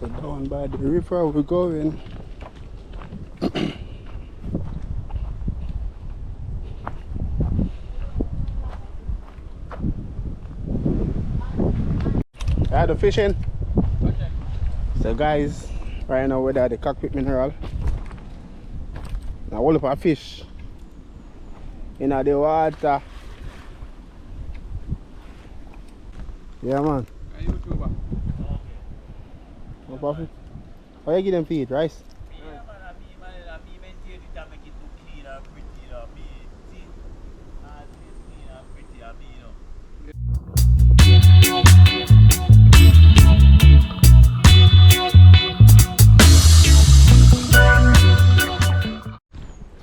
So down by the river we're going. Yeah, the fishing. Okay. So guys, right now we're at the Cockpit mineral. Now all of our fish in the water. Yeah man. Okay. How you give them feed, rice?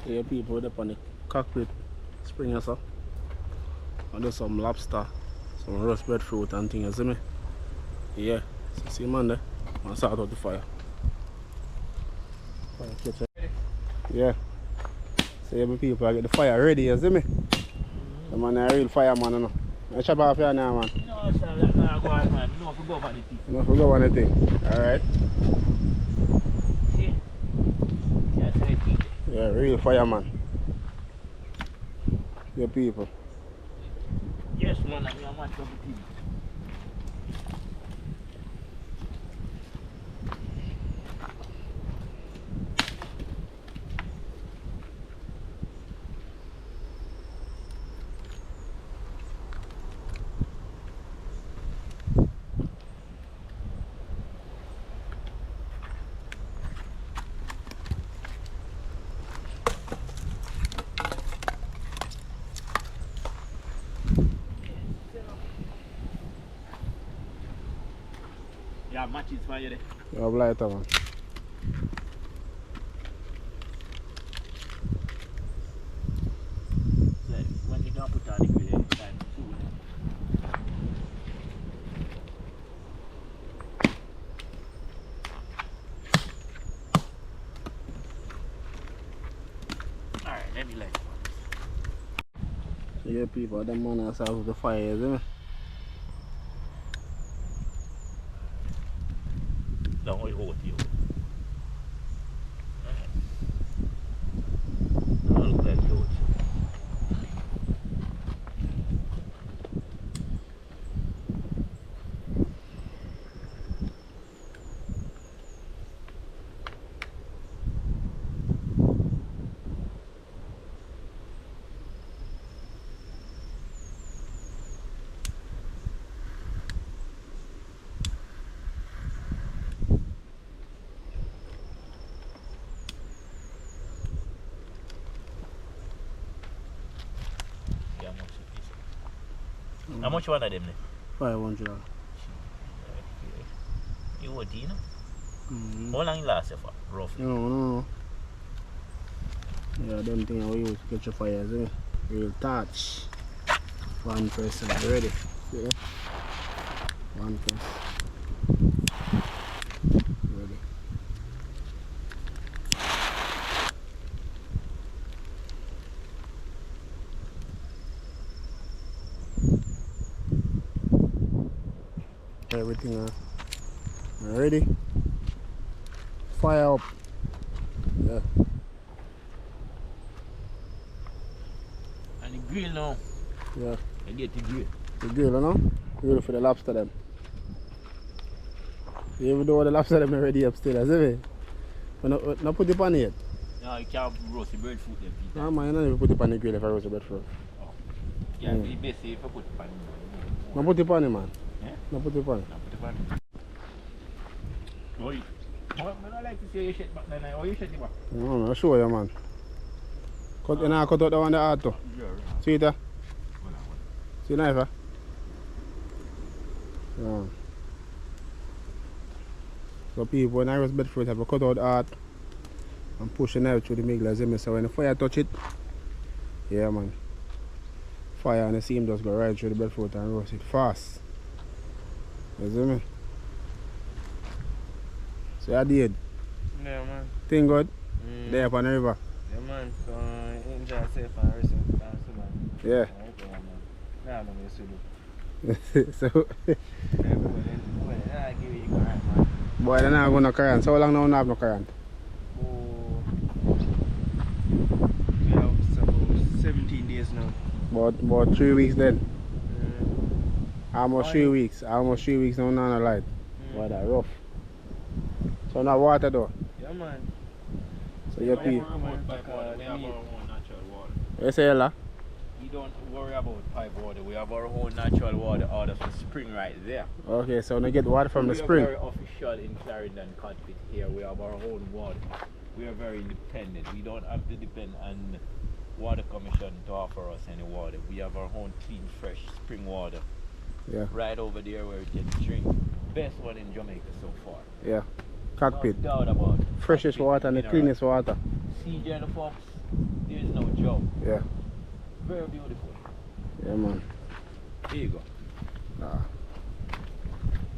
Yeah, people up on the Cockpit spring us up. And there's some lobster, some roast breadfruit and things, you see me? Yeah, so see man there, I'll start out the fire. Yeah. So yeah, people, I get the fire ready, you see me? The man is a real fireman, you know. I chop off here now, man. No, sir, that's not going, man. You don't forget about the thing. You don't forget about the thing. Alright. See? That's the thing. Yeah, real fireman. Yeah, people. Yes, man, I'm a match of the thing. Yeah, matches for you there. You have lighter, man. So, when you don't put on the grill, it's time soon. Alright, let me light it. So yeah, people, them man are south of the fire, you see me? Don't worry about you. Don't look like you. How much one of them? 500. You would, you know? How long it last for, roughly? No. Yeah, them things we use to catch a fire, see? Real touch. One person, ready? See? One press. Ready. Everything ready. Fire up. Yeah. And the grill now. Yeah. I get the grill. The grill, you know? Grill for the lobster them. Even though the lobster them are ready upstairs, see me? But not put it on it. No, you can't roast the breadfruit then, Peter. No man, you don't even put it on the grill if I roast the breadfruit. Oh. Yeah, be best if I put it on. No put it on it, man. Yeah? No put it on it. No, put it on. Oi. I don't like to see you shit back then. Or you shit the back? No, I'll show you, man. Cut, you know, cut out the one that hard too. Yeah. See it there? See the knife, eh? Yeah. So people, when I roast breadfruit, I have to cut out the heart and push the knife through the middle, see me? So when the fire touch it, yeah man. Fire and the seam just go right through the breadfruit and roast it fast. You see me? So I did. Yeah man. Thing good? There up on the river. Yeah man, so enjoy safe and rest man. Yeah. Nah, no, So I give you right man. Boy, they're not going to current. So how long now we have no current? Oh, we have about 17 days now. About 3 weeks then. Almost Oh, 3 yeah. weeks. Almost 3 weeks now, no light. Boy, that rough. So now water though. Yeah, man. So your people. We have our own natural water. You say la? We don't worry about pipe water. We have our own natural water out of the spring right there. Okay, so we get water from the We spring. are very official in Clarendon Cockpit here. We have our own water. We are very independent. We don't have to depend on water commission to offer us any water. We have our own clean, fresh spring water. Yeah. Right over there where we can drink. Best one in Jamaica so far. Yeah. Cockpit. No doubt about it. Freshest Cockpit water and the mineral. cleanest water. CJ and the Fox, there's no joke. Yeah. Very beautiful. Yeah, man. Here you go.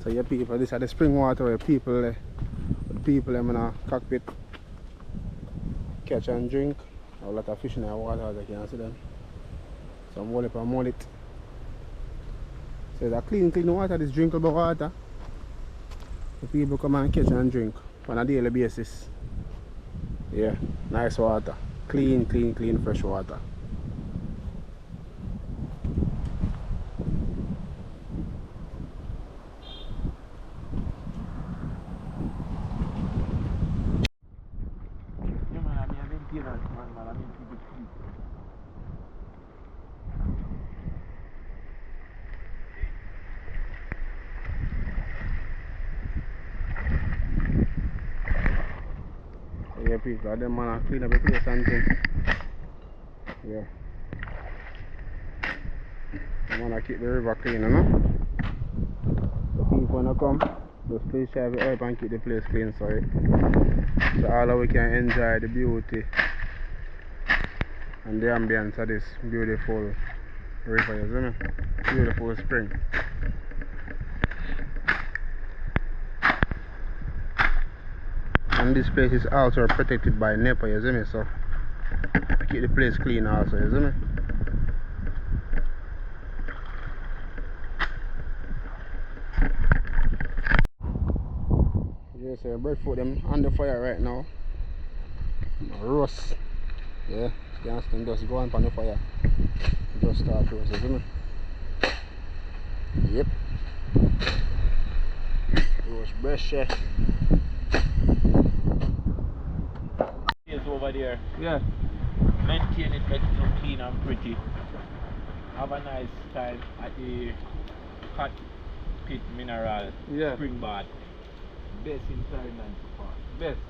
So your people, this are the spring water where people, the people them in a cockpit catch and drink. A lot of fish in the water, as you can see them. Some whole heap of mullet. So it's a clean water, this drinkable water. The people come and catch and drink on a daily basis. Yeah, nice water. Clean, fresh water. Yeah, man, I mean, I've been here, man. I mean, people sleep. So yeah, people, them man clean up the place and things. Yeah. I wanna keep the river clean, you know? The people wanna come, just please share the help and keep the place clean so all of we can enjoy the beauty and the ambience of this beautiful river, you see me? Beautiful spring. And this place is also protected by NEPA, you see me? So keep the place clean also, you see me? Yes, breadfruit them on the fire right now. Roast. Yeah, you can see them just go on the fire. Just start roast, you see me? Yep. Roast breast, yeah. Is over there. Yeah. Maintain it, make it look clean and pretty. Have a nice time at the Cockpit Mineral Yeah. Spring Bath. Best in Clarendon so far. Best.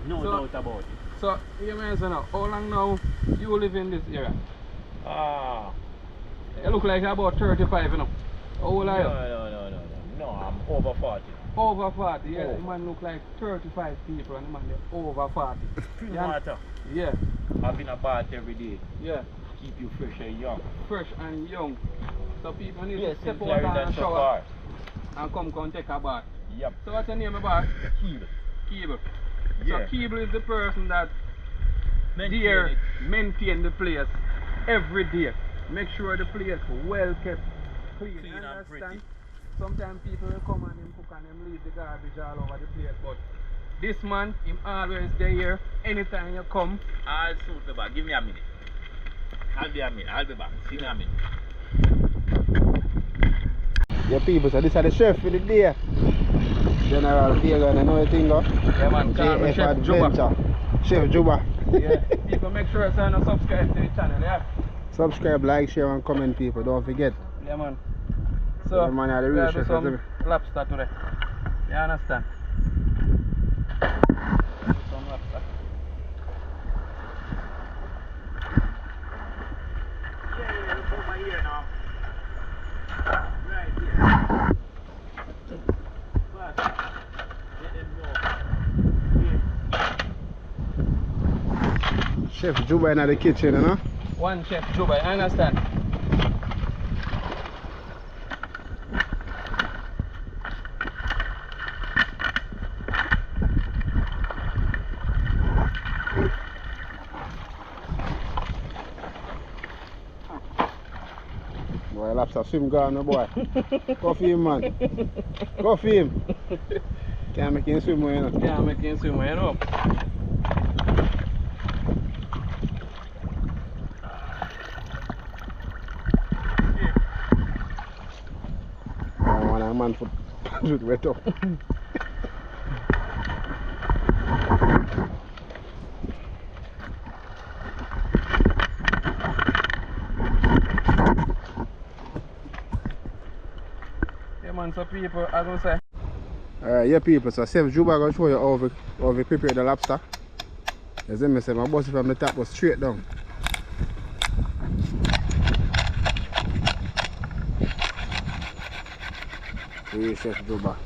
No So- doubt about it. So, you mention now, how long now you live in this area? Ah. You look like you're about 35, you know. How old are you? No, I'm over 40. Over 40, yeah. Over. The man look like 35 people and the man they're over 40. Spring Yeah. water. Yeah, Having a bath every day. yeah. Keep you fresh and young. Fresh and young. So people need Yes, to in step out Clarendon and so shower far. and come take a bath. Yep. So what's your name about? Keep. Keeble. Yeah. So Keeble is the person that Maintain here it. maintain the place every day. Make sure the place well kept, clean. Clean and Understand? pretty. Sometimes people will come and them cook and them leave the garbage all over the place, but this man, him always there. Anytime you come, I'll suit the back. Give me a minute. I'll be a minute. I'll be back. See me a minute. Your people, so this is the chef for the day. General Vega, and I know the thing, go. yeah man, call me JF Chef Juba. Adventure. Chef Juba. Yeah, people make sure to subscribe to the channel, yeah? Subscribe, like, share, and comment, people. Don't forget. Yeah man. So, Yeah, man, the we real gotta do chef, some isn't lobster today. You understand? Do some lobster. Yeah, look over here now. Right here. But, let them know. Chef Juba in the kitchen, you know? One Chef Juba, you understand? Boy, lobster swim gone, no boy. Coffee him, man. Coffee him. Can't make him swim more, you know. Can't make him swim, you know. I want a man for shoot wet up. Yeah man, so people, as I say. Alright, yeah people, so Chef Juba gonna show you how we prepare the lobster. You see me say my boss from the top was straight down. Here Chef Juba.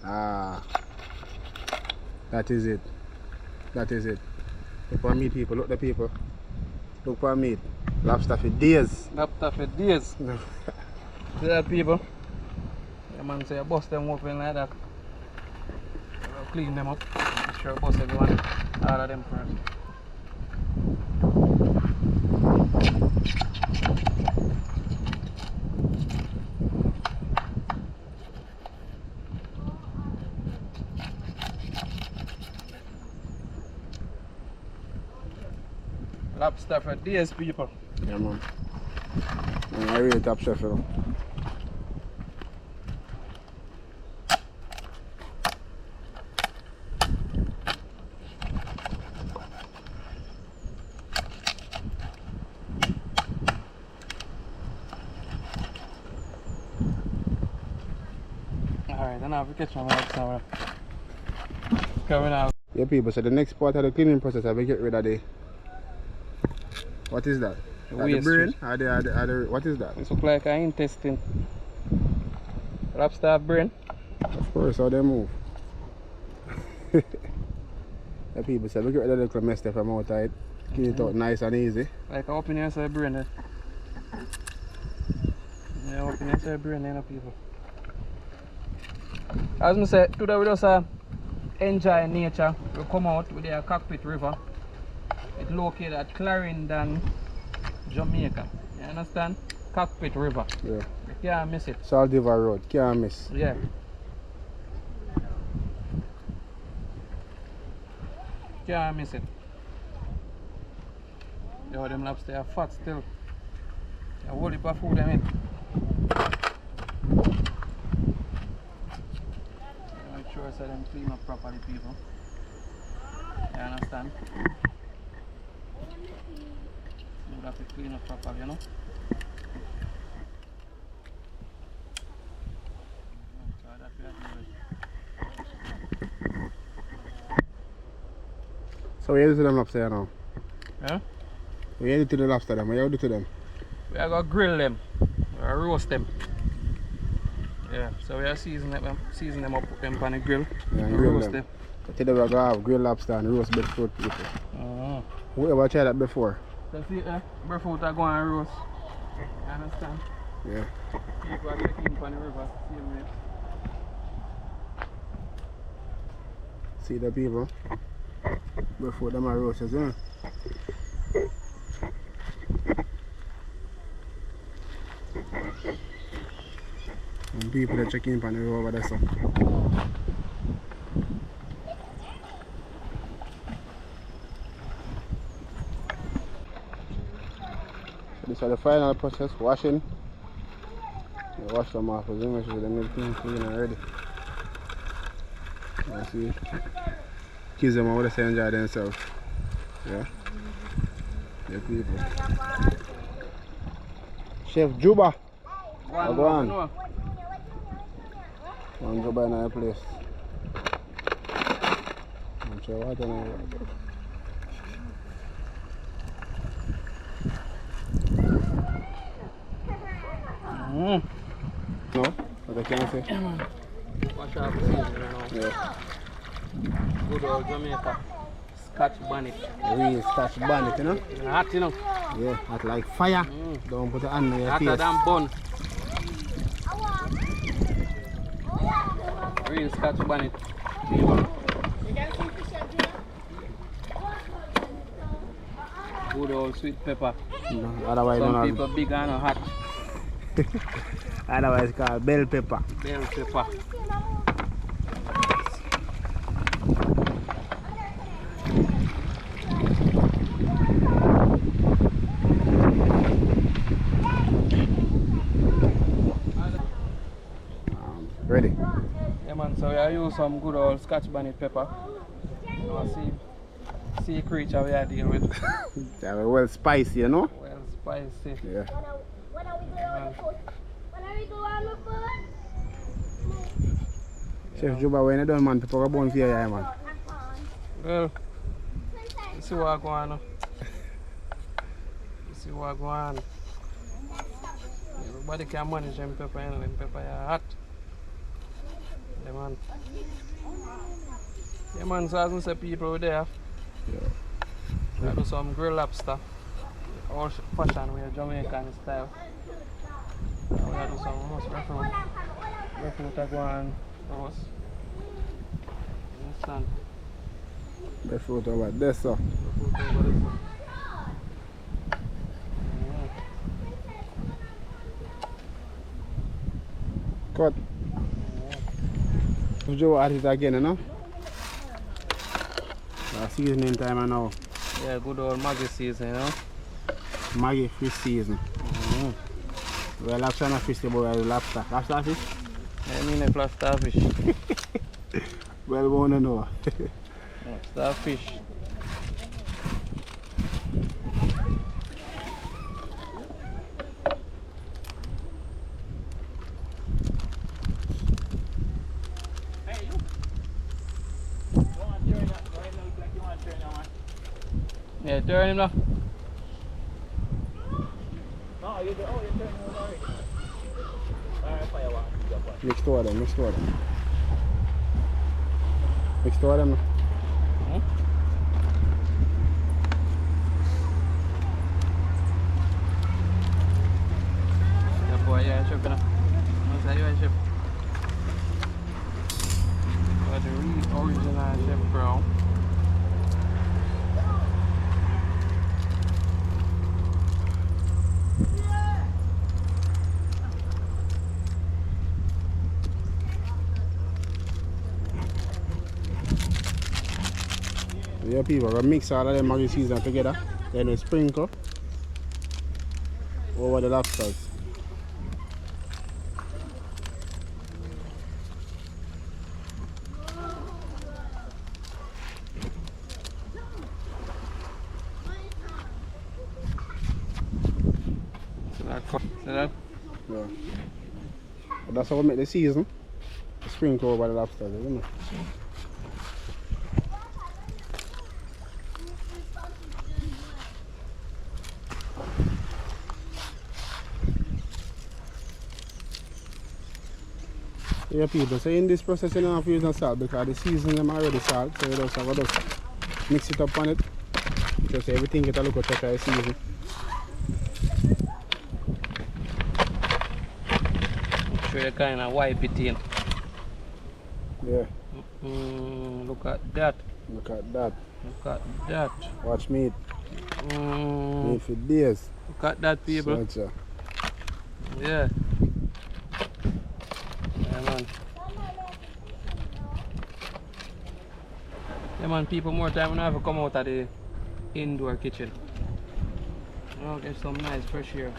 Ah, that is it. That is it. Look for meat people, look the people. Look for meat. Lobster for days. Lobster for days. See that people? Yeah man, so you bust them open like that. You clean them up. Make sure you bust everyone. All of them first. Lobster for days, people. Yeah man. I really top chef, you know. Alright, then I have to catch my lobster. Coming out. Yeah people, so the next part of the cleaning process I will get rid of the, what is that? The brain? Or the, what is that? It looks like an intestine. Lobster brain. Of course, how they move. The people say we get rid of the little mess from outside. Clean it out nice and easy. Like open your brain there. Yeah, open your brain there, people. As I said, today we just enjoy nature. We come out with the Cockpit River. It's located at Clarendon, Jamaica. You understand? Cockpit River. Yeah. You can't miss it. Salt River Road, can't miss. Yeah. Can't miss it. Yo, them lobster are fat still. A whole heap of food them in. Make sure so them clean up properly, people. You understand? You have to clean up properly, you know? So that we have to do it. So what you do to them lobster now? Yeah? What you do to the lobster them? What you do to them? We are going to grill them. We are roast them. Yeah, so we are season them up, put them on the grill. Yeah, and roast them. So today we are going to have grilled lobster and roast breadfruit people. We ever tried that before? So see, breadfruit are going to roast. You understand? Yeah. People are taking on the river, same way. See the people? Breadfruit them are roast, isn't it? And people are checking on the river over there, so. This is the final process, washing. You wash them off, as make sure them everything clean and ready. You see, kids them over there enjoy themselves. Yeah. The people. Chef Juba. Go on. One Juba in our place. I'm sure what in our No? What I can say? Wash off the season, you know. Yeah. Good old Jamaica. Scotch bonnet. Real Scotch bonnet, you know? Hot, you know. Yeah, hot like fire. Don't put it on your Hotter face. than bun. Real Scotch bonnet. Good old sweet pepper. No, otherwise, Some known people big and hot. otherwise called bell pepper. Bell pepper. Ready? Yeah man, so I use some good old Scotch bonnet pepper. See creature we are dealing with. They are well spicy, you know? Well spicy. Yeah. When are we going on the food? Chef Juba, when you done, man, pepper go bone for you, yeah, man. Well, you see what go on now. You see what go on. Everybody can manage them pepper, you know, them pepper are hot. Yeah man. Yeah man, so as I say people over there, we do some grilled lobster. Old fashion way, Jamaican style. We do some roast breadfruit. Breadfruit I go on roast. Understand? Breadfruit over there, sir. Breadfruit over this. Cut. Chef Juba at it again, you know? Seasoning time now. Yeah, good old Maggi season, you know? Maggi fish season. Well, lobster and fish, but lobster. Lobster fish? I mean a lobster fish. Well, we want to know. Lobster fish. Yeah, turn him now. No, you're turning him already. Alright, fire one. Mix two of them, mix two of them. Mix two of them. Yeah, boy, yeah, chef, you know. What's that, you are chef? But the real original chef brown. Yeah, people, we mix all of them Maggi season together, then we sprinkle over the lobsters. See that? Yeah. But that's how we make the season. Sprinkle over the lobsters, you know. Yeah, people, so in this process you don't have to use no salt because the seasoning them already salt, so you just have to just mix it up on it. Just everything get a look at touch of the season. Make sure you kind of wipe it in. Yeah, Look at that. look at that. Look at that. Watch meat. Meat for days. Look at that, people. Such Yeah. Yeah, man. Yeah, man, people, more time when I have to come out of the indoor kitchen. You know, get some nice fresh air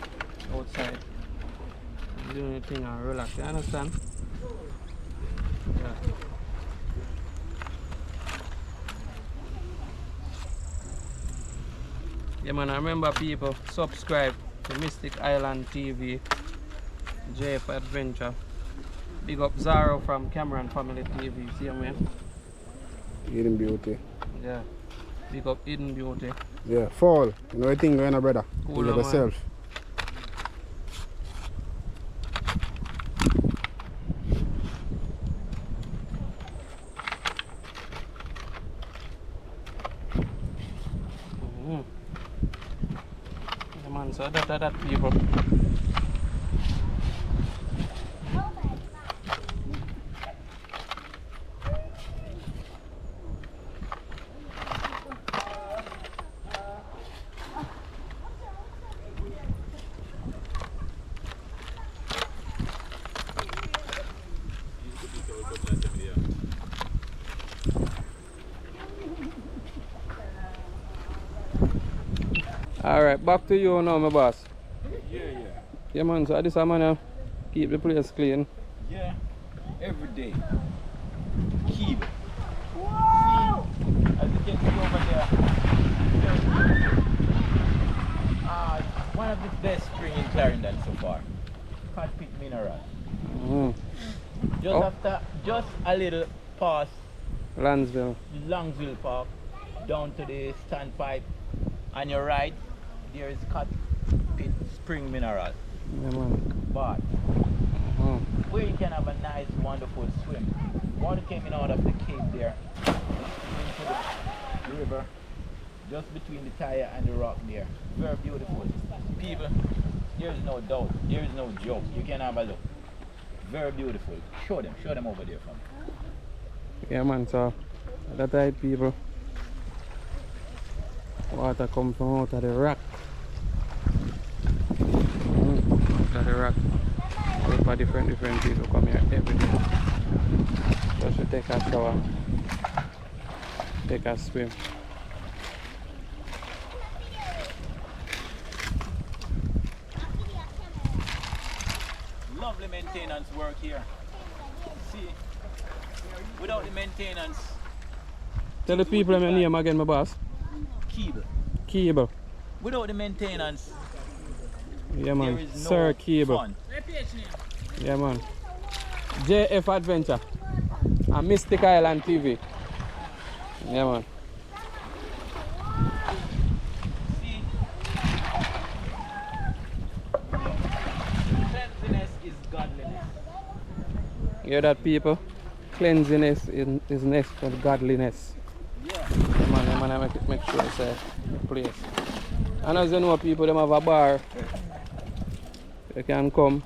outside. Doing the thing and relax. You understand? Yeah. Yeah, man, I remember people subscribe to Mystic Island TV, JF Adventure. Big up Zaro from Cameron Family TV, see him, man? Hidden beauty. Yeah. Big up Hidden Beauty. Yeah, fall. You know the thing going on, brother. Cool, You man. yourself. Yeah, man, so that people. Alright, back to you now, my boss. Yeah. Yeah, man, so this man keep the place clean. Yeah. Every day. Keep it. Whoa! As you can see over there. One of the best spring in Clarendon so far. Cockpit mineral. Mm. Just a little past Lansville. Longsville Park, down to the standpipe. On your right, there is Cockpit spring mineral. Yeah, man. But Mm. where you can have a nice, wonderful swim. Water came in out of the cave there, into the river, just between the tire and the rock there. Very beautiful. People, there is no doubt, there is no joke. You can have a look. Very beautiful. Show them over there for me. Yeah, man, so that type people. Water come from out of the rock. Out of the rock. Group of different people come here every day. Just to take a shower, take a swim. Lovely maintenance work here. See, without the maintenance, Tell the people your name again, my boss. Cable. Cable. Without the maintenance, Yeah, there man. is no Sir Cable. fun. Yeah, man. JF Adventure and Mystic Island TV. Yeah, man. See, cleanliness is godliness. You hear that, people? Cleanliness is next to godliness. Yeah. Yeah, man, I make sure it's a place. And as you know, people, them have a bar. They can come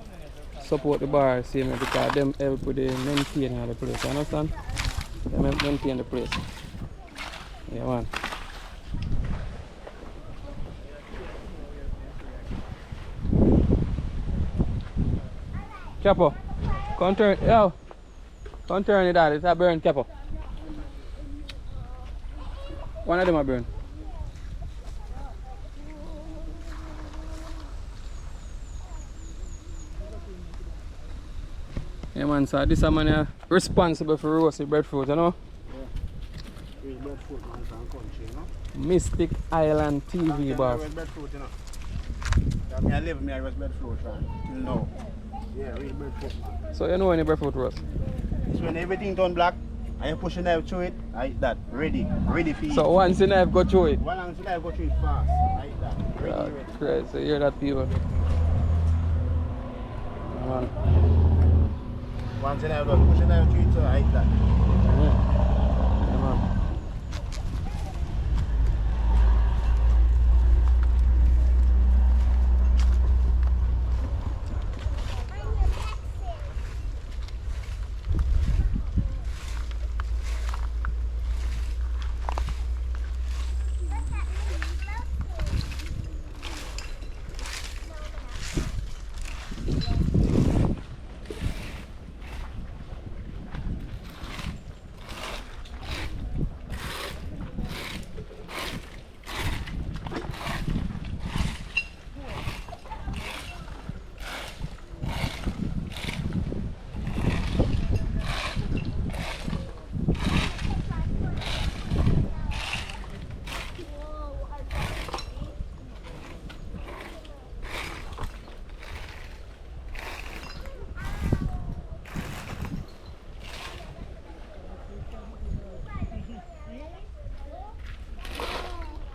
support the bar, see me, because them help with the maintaining of the place. You understand? They maintain the place. Yeah, man. Capo, come turn, yo, come turn it out. It's a burn, Capo. One of them are burn. Yeah, man, so this man responsible for roasting breadfruit, you know? Yeah. Real breadfruit, man, from country, you know? Mystic Island TV, boss. Real breadfruit, you know? I live me, I was breadfruit, right? Till now. Yeah, real breadfruit, man. So you know any breadfruit roast? It's when everything turn black, and you push a knife through it, like that, ready for eat. So once the knife go through it. Once the knife go through it fast, like that, ready. Crazy, so you hear that, people? Yeah, man. Once the knife push a knife through it, so like that. Yeah, man.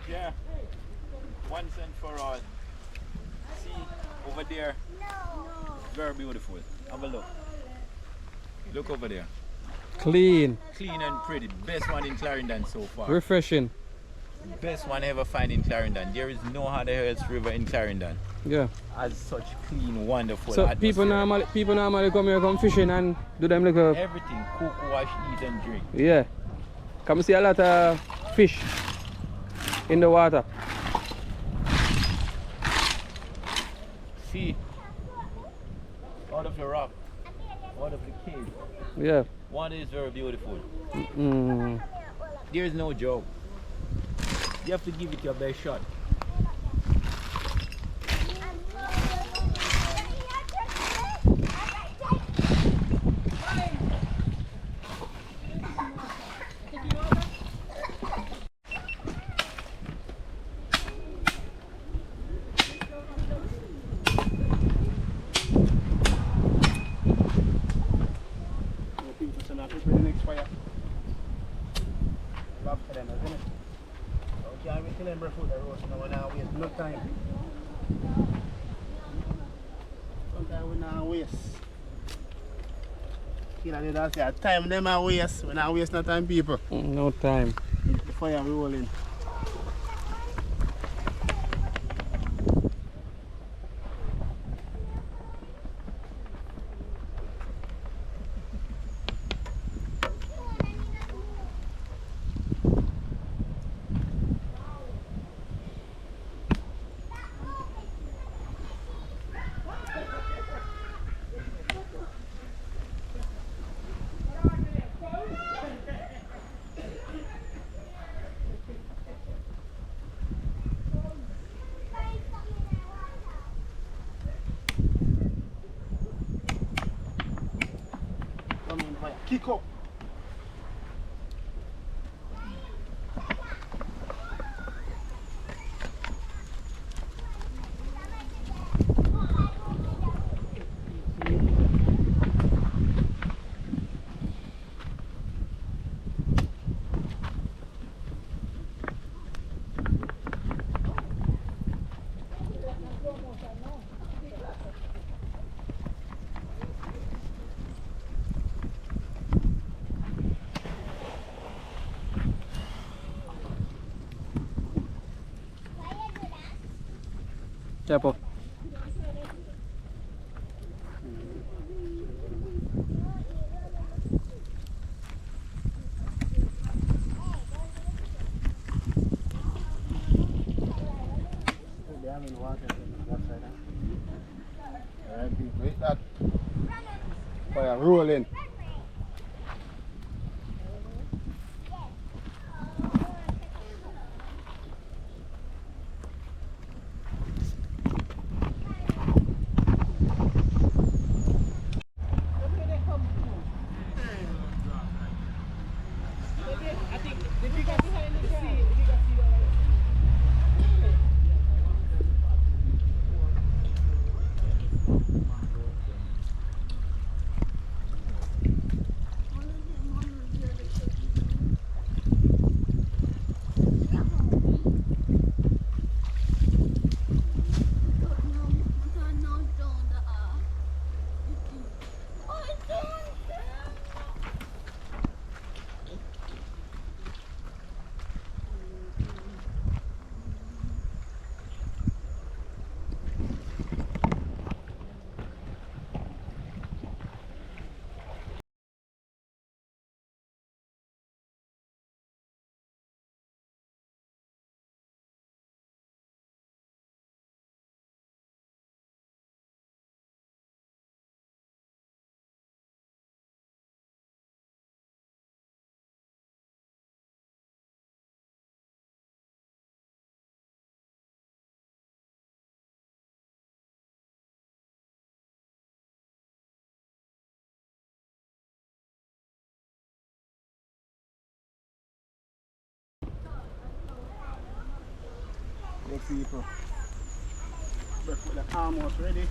Yeah. Once and for all. See, over there. Very beautiful. Have a look. Look over there. Clean, Clean and pretty. Best one in Clarendon so far. refreshing. Best one ever find in Clarendon. There is no other else river in Clarendon Yeah. as such clean, wonderful So atmosphere. people normally come here, come fishing and do them little. Everything. Cook, wash, eat and drink. Yeah. Come see a lot of fish in the water. See, out of the rock, out of the cave. Yeah. Water is very beautiful. Mm. There is no joke. You have to give it your best shot. breadfruit that roast now, we're not waste no time. Sometimes we're not waste. You know, that's the time them are waste. We're not waste no time, people. No time. The fire rolling. Kick up. Chapo. They have in water on that side. Alright, people, hit that. Fire rolling. Good people. Breadfruit is almost ready.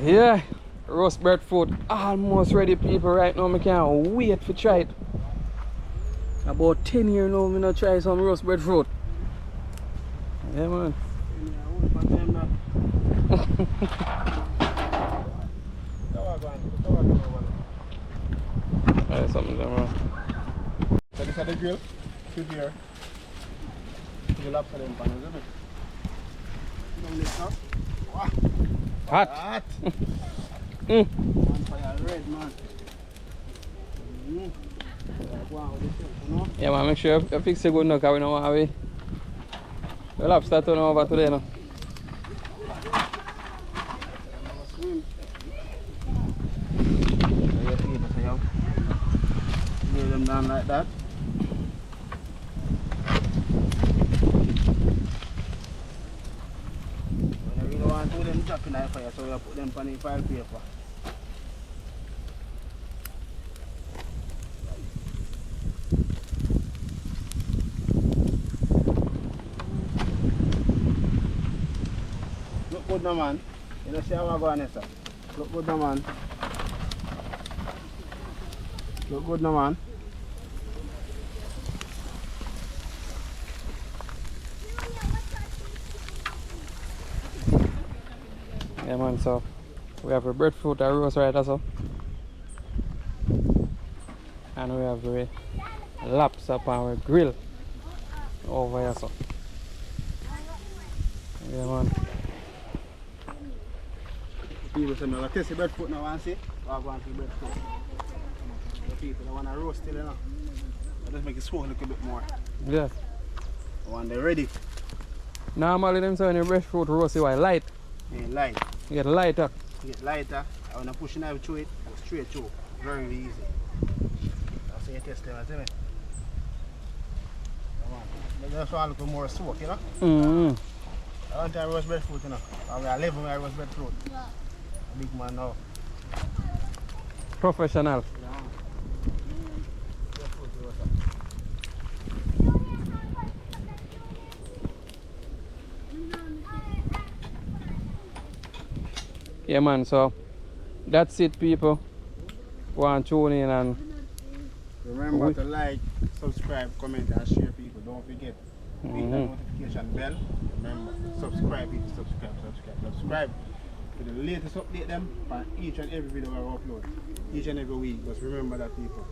Yeah, roast breadfruit almost ready, people. Right now, I can't wait to try it. About 10 years now, I'm gonna try some roast breadfruit. Yeah, man. Alright, something there, man. So this is the grill. Sit here. The lobster in pan, isn't it? Now this up. Wow. Hot. Hot. Mm. Man, fire red, man. Wow, this is, you know? Yeah, man, make sure you fix it good now, because we don't want to the lobster turn over today now. Swim. Lay them down like that. When you really want to put them drop in the fire, so you put them on the file paper. Look good now, man. You know see how I go on this, sir. Look good now, man. Look good now, man. Yeah man, so we have a breadfruit roast right also. And we have the lobster on our grill over here so. Yeah man. People say, I'm going to taste the breadfruit now and see. I'm going to see breadfruit. The people that want to roast it, you know. I just make it soak a little bit more. Yeah. When they're ready. Normally them say when you breadfruit roast you are light. Yeah, light. You get lighter. You get lighter. And when I push the knife through it, go straight through. Very easy. That's how you test them, see me? Come on. Make just want a little more soak, you know. Mm-hmm. I want to roast breadfruit, you know. I live when I roast breadfruit. Yeah. A big man now. Professional. Breadfruit roast. Yeah man, so that's it people. Go and tune in and Remember to like, subscribe, comment and share people. Don't forget. Hit the notification bell. Remember, subscribe people, subscribe. For the latest update them on each and every video I upload. Each and every week. Just remember that people.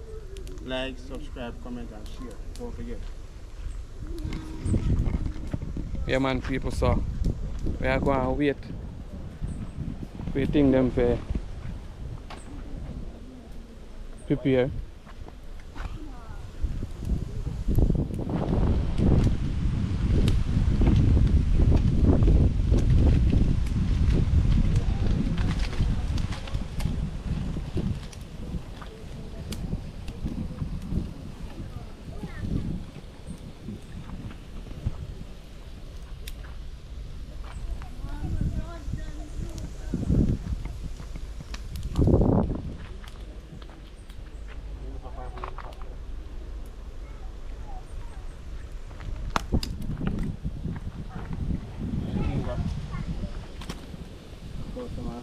Like, subscribe, comment and share. Don't forget. yeah man people, so we are going to wait. Waiting them for prepare.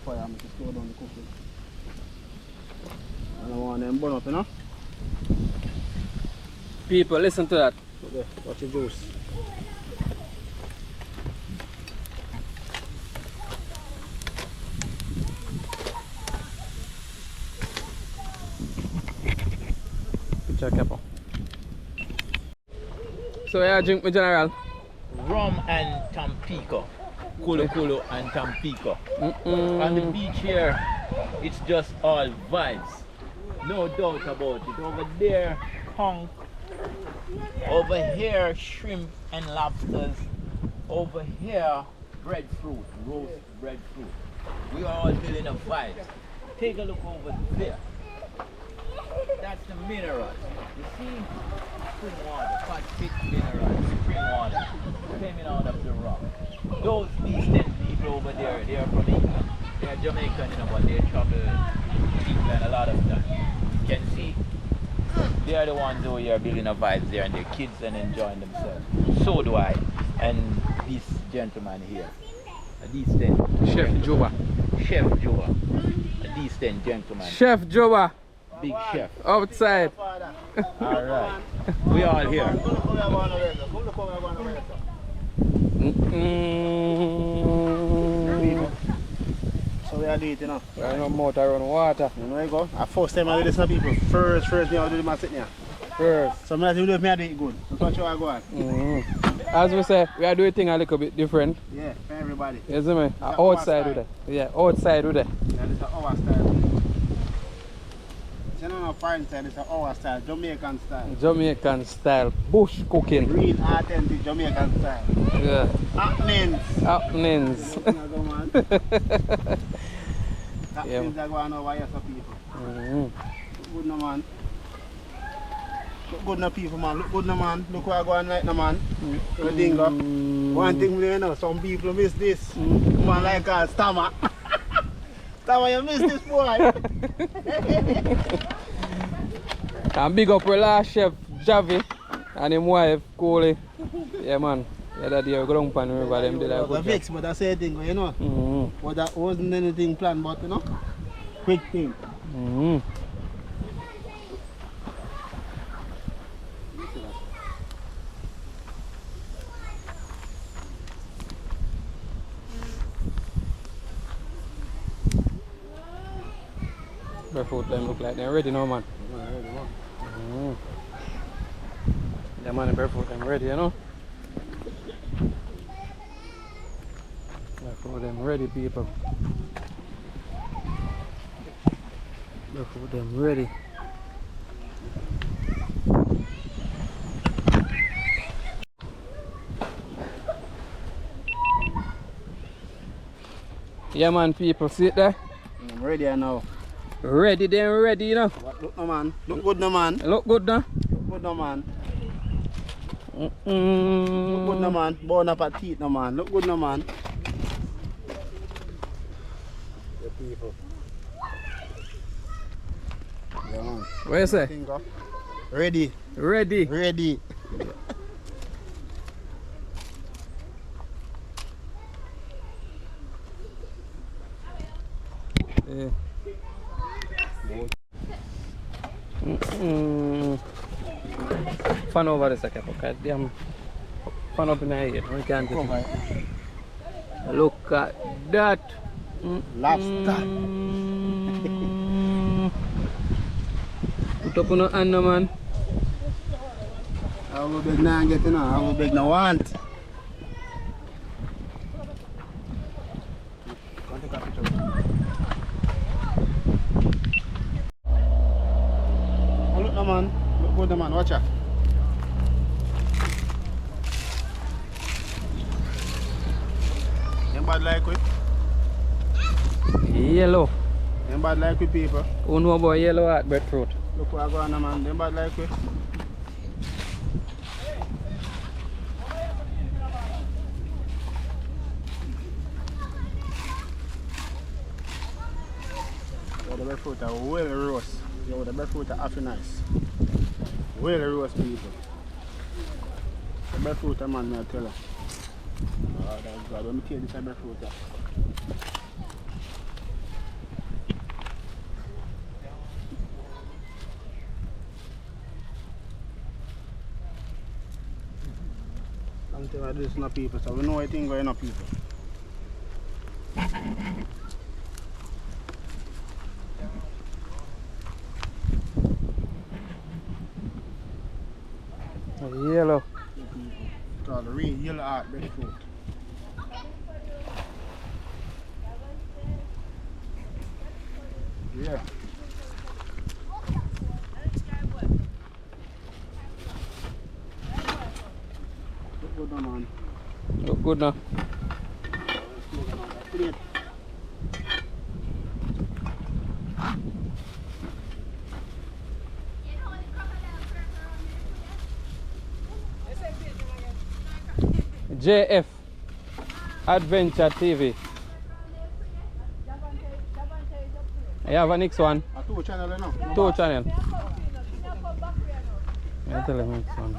Fire, I'm just slow down the cooking. I don't want them burn up, you know? People, listen to that. Okay, watch the juice. Picture capo. So yeah, drink my general. Rum and Tampico. Kulu Kulu and Tampico. On the beach here, it's just all vibes. No doubt about it. Over there, hunk. Over here, shrimp and lobsters. Over here, breadfruit, roast breadfruit. We are all feeling the vibes. Take a look over there. That's the minerals. You see? Spring water, Cockpit minerals, spring water coming out of the rock. Those Eastern people over there, they are from England. They are Jamaican, you know, but they travel England a lot of time. You can see, they are the ones over here building a vibes there and their kids and enjoying themselves. So do I. And this gentleman here, a decent Chef Joba. Chef Joba. A decent gentleman. Chef Joba. Big chef. Outside. Alright. We all here. So we are doing it, you know. I know motor run water. You know you go. At first time I do this to people. First me I do my sitting here. First. So I do it, me I do it good. That's what you are going. As we say, we are doing things a little bit different. Yeah, for everybody. You see me? Outside with it. Yeah, outside with it. Yeah, this is our style. It's not a foreign style, it's our style, Jamaican style. Jamaican style, bush cooking. Real authentic Jamaican style. Yeah. Happenings. Happenings. Happenings that go on over here for people. Good no man. Look good no people man, look good no man. Look where I go on like no man. The thing up. One thing we know, some people miss this. Man like a stammer. Stammer, you miss this boy. And big up our last chef Javi and his wife Coley. Yeah man. The other day we go down pan river, them did a good job. But I say thing, you know. But that wasn't anything planned, but you know, quick thing. Breadfruit them look like they're ready now, man. Mm. Yeah, man, the breadfruit them ready, you know. Breadfruit them ready, people. Breadfruit them ready. Yeah, man, people, see it there? I'm ready now. Ready, then ready, you know. What look no man? Look good no man. Look good, no? Look good no man. Look good Mm-mm. no man. Bone up at teeth no man. Look good no man. The people. Yeah man. What you say? Think of. Ready. Ready. Ready. Yeah. Fan over the second, okay? Damn. Fan up in the head. We can't get it. Look at that. Lobster. Put up on the hand, man. How big now get you know? How big now want? Can't take a picture. Oh, look no man. Look good no man. Watch out. Ain't bad like we. Yellow. Ain't bad like we people. Who know about yellow heart breadfruit? Look what I go on no man. Ain't bad like we. The breadfruit are well roast. Yo, the breadfruit are awfully nice. Well roast people. The breadfruit are man, I tell you. Oh, that's God. Let me take this breadfruit. Until I do this no people, so we know what thing going on people. Yellow. It's all the real yellow heart breadfruit. Yeah. Look good now, man. Look good now. Plate. JF Adventure TV. I have a next one. A 2 channel now. 2 channel. I tell him next one.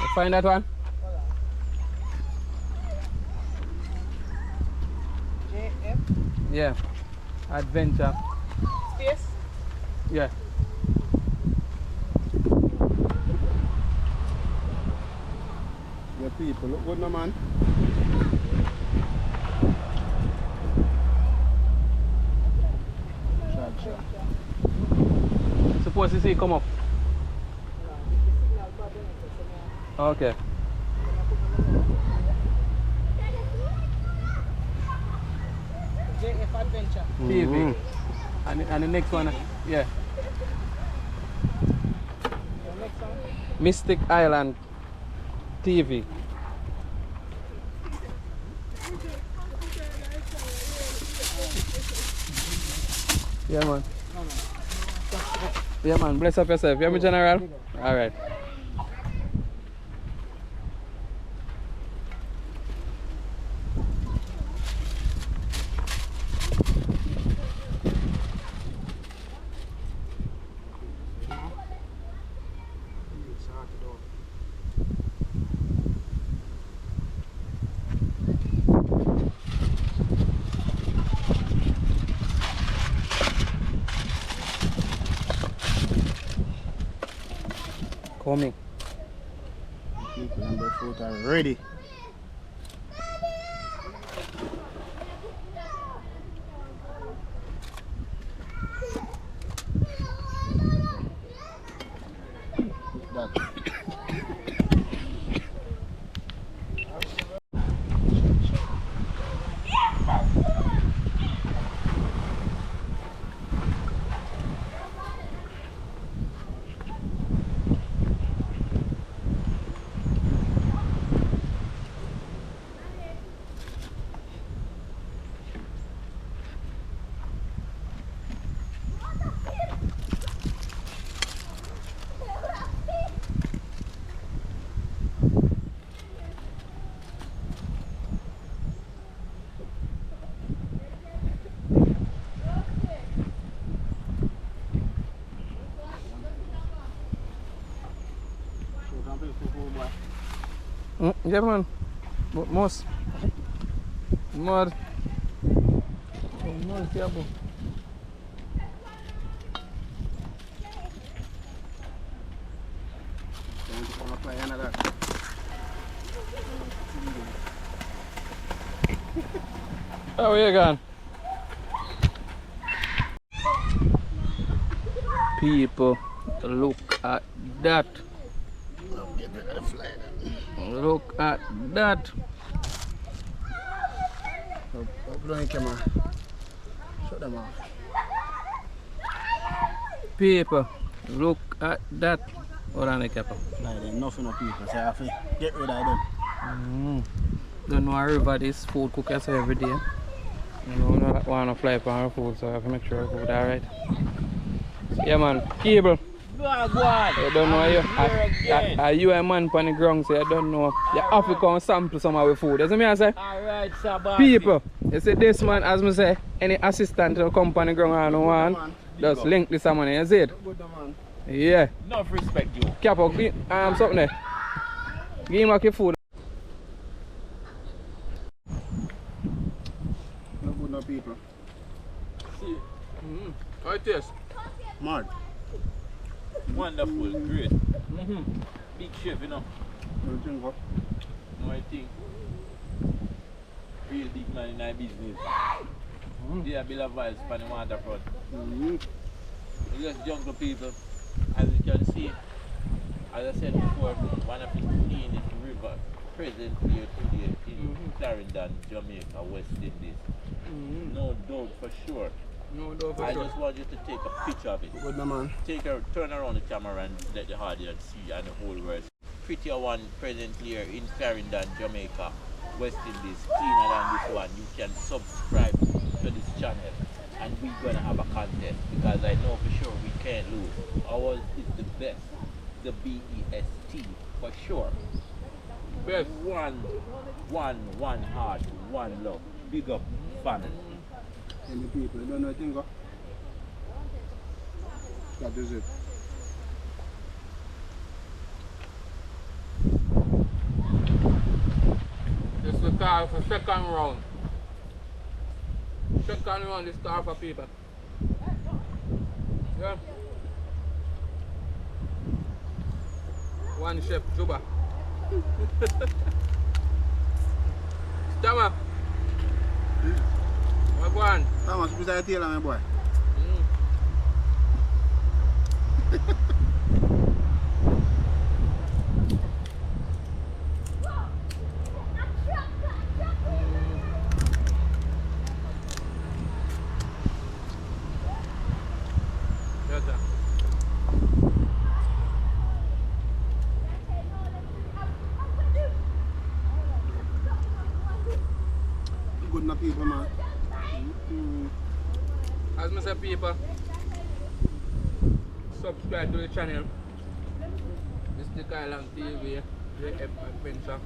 You find that one? JF Yeah. Adventure. space. Yeah. Yeah, people, look good now, man. Shot. Suppose you see it come up. Okay. JF Adventure. TV. And the next one, yeah. The next one. Mystic Island TV. Yeah, man. Yeah, man. Bless up yourself. You have me, General? All right. Coming. People and breadfruit are ready. Yeah, man. But most. Mud. Mud, yeah, bro. Oh, where you gone? People, look at that. Look at that. Put on the camera. Shut them off. People, look at that. Hold on the camera. Like them, nothing of people, so I have to get rid of them. Don't know a river this food cook us every day. You know, I don't want to fly upon our food, so I have to make sure our food alright. Yeah, man. Cable. Go on. I don't know are you a man on the ground, so I don't know. You have to come sample some of our food. That's what I say. Alright, Sabah. People, you see this man, as I say, any assistant to come on the ground and no one, just link this money, you see it? Yeah. Enough respect you. Capo, something there. Give him your food. No good, no people. See. How it taste? Mad. Wonderful, great. Big chef, you know. Don't think what? No, I think. Real big man in our business. They are bill of vibes for the waterfront. We just jungle people. As you can see, as I said before, one of the cleanest river present here today in Clarendon, Jamaica, West Indies. No doubt for sure. No, no, for I sure. just want you to take a picture of it. Good, no, man. Turn around the camera and let the audience see and the whole world. Prettier one present here in Clarendon, Jamaica, West Indies, cleaner than this one. You can subscribe to this channel and we're gonna have a contest because I know for sure we can't lose. Ours is the best, the BEST for sure. Best. One heart, one love. Big up family. And the people, don't know anything. That is it. This is the car for second round. Second round is car for people. Yeah. One chef, Juba. Stama. What one? How much was I tell my boy? Good enough people, man. As I say, people, subscribe to the channel. Mr. Kylan TV, JF Adventure.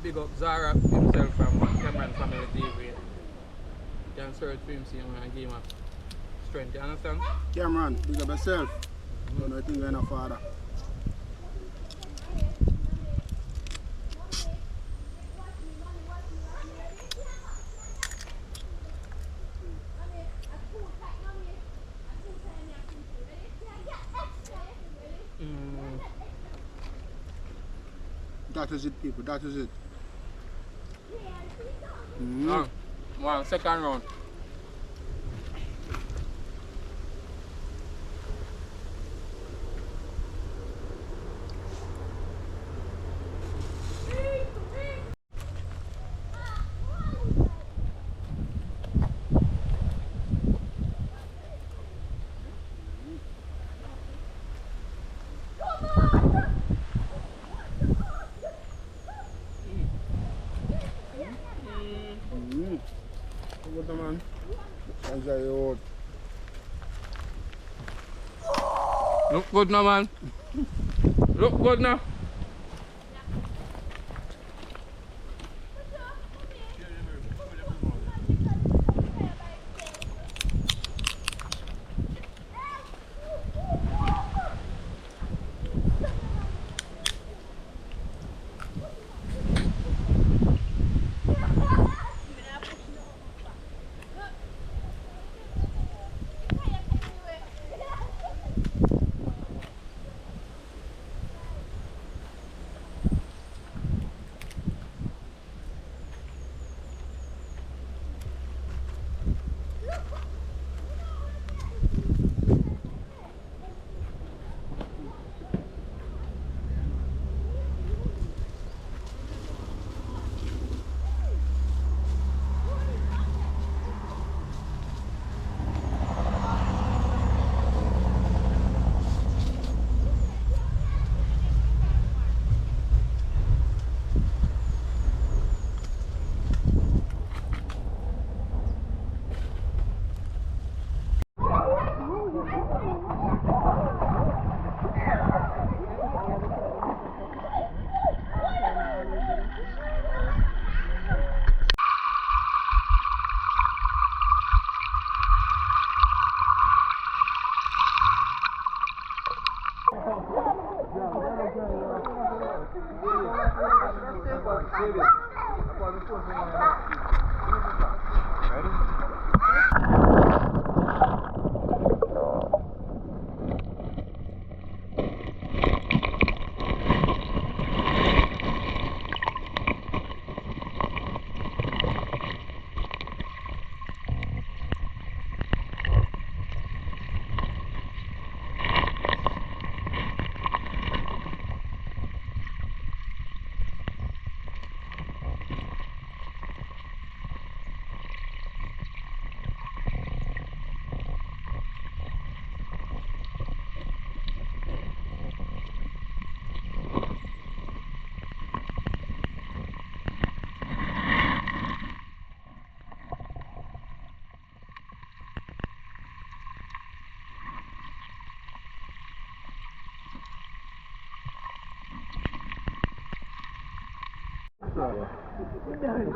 Big up Zara himself from Cameron Family TV. You can search for him, see him and give him strength. You understand? Cameron, big up yourself. Don't know anything going on, father. That is it, people. That is it. One second round. Good, man. Enjoy your own. Look good now, man. Look good now.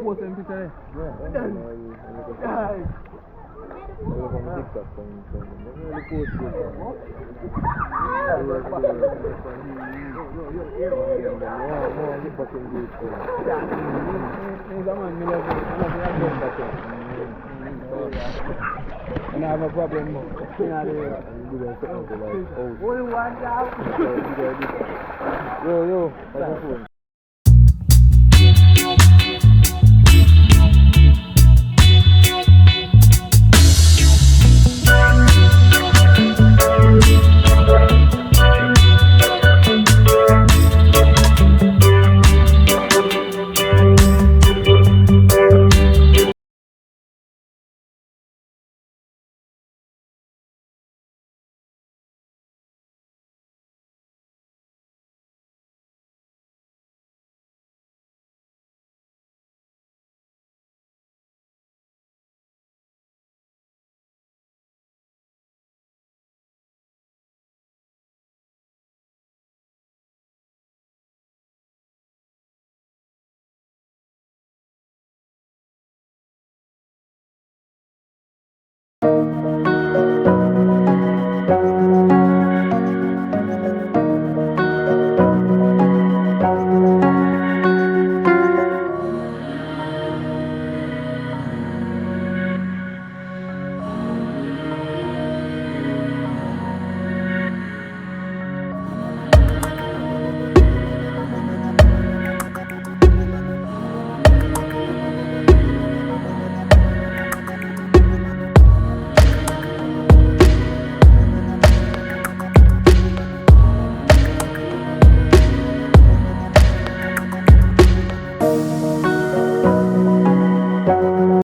Post them picture and I have a problem. Only one down. Yo,